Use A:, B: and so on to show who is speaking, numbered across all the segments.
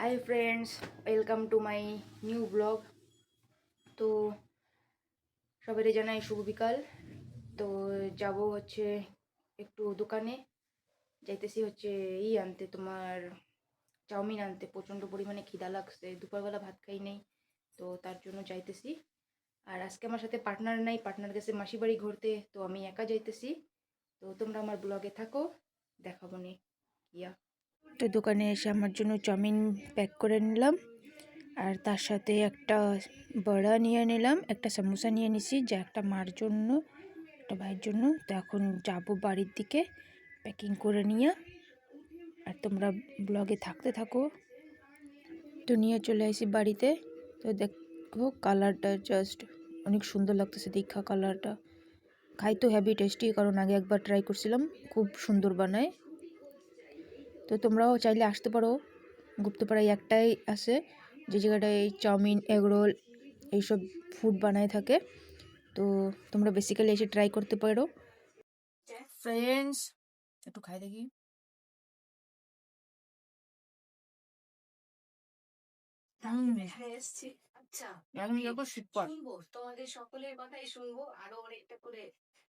A: Hi friends, welcome to my new blog. তো সবাই জানাই শুভ বিকাল। তো যাব হচ্ছে একটু দোকানে, যাইতেছি হচ্ছে আনতে, তোমার চাউমিন আনতে। প্রচণ্ড পরিমাণে খিদা লাগছে, দুপুরবেলা ভাত খাই নেই, তো তার জন্য যাইতেছি। আর আজকে আমার সাথে পার্টনার নাই, পার্টনার গেছে মাসি বাড়ি ঘুরতে, তো আমি একা যাইতেছি। তো তোমরা আমার ব্লগে থাকো, দেখাবো নি ইয়া। তো দোকানে এসে আমার জন্য চাউমিন প্যাক করে নিলাম, আর তার সাথে একটা বড়া নিয়ে নিলাম, একটা সমোসা নিয়ে নিছি, যা একটা মার জন্য, একটা ভাইয়ের জন্য। তো এখন যাবো বাড়ির দিকে প্যাকিং করে নিয়ে। আর তোমরা ব্লগে থাকতে থাকো। তো নিয়ে চলে আসি বাড়িতে। তো দেখো কালারটা জাস্ট অনেক সুন্দর লাগতেছে দেখা। কালারটা খাই তো হেভি টেস্টি, কারণ আগে একবার ট্রাই করছিলাম, খুব সুন্দর বানায়। তো তোমরাও চাইলে আসতে পারো। গুপ্তপাড়ায় একটাই আছে যে জায়গাটায় চাউমিন, এগরোল এইসব ফুড বানায় থাকে। তো তোমরা বেসিক্যালি এসে ট্রাই করতে পারো। ফ্রেন্ডস, একটু খাই দেখি। তোমাদের সকলের কথাই শুনবো, আরো অনেকটা করে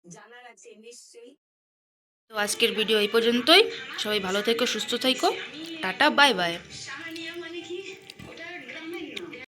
A: জানার আছে নিশ্চয়ই। তো আজকের ভিডিও এই পর্যন্তই। সবাই ভালো থেকো, সুস্থ থেকো, টাটা, বাই বাই।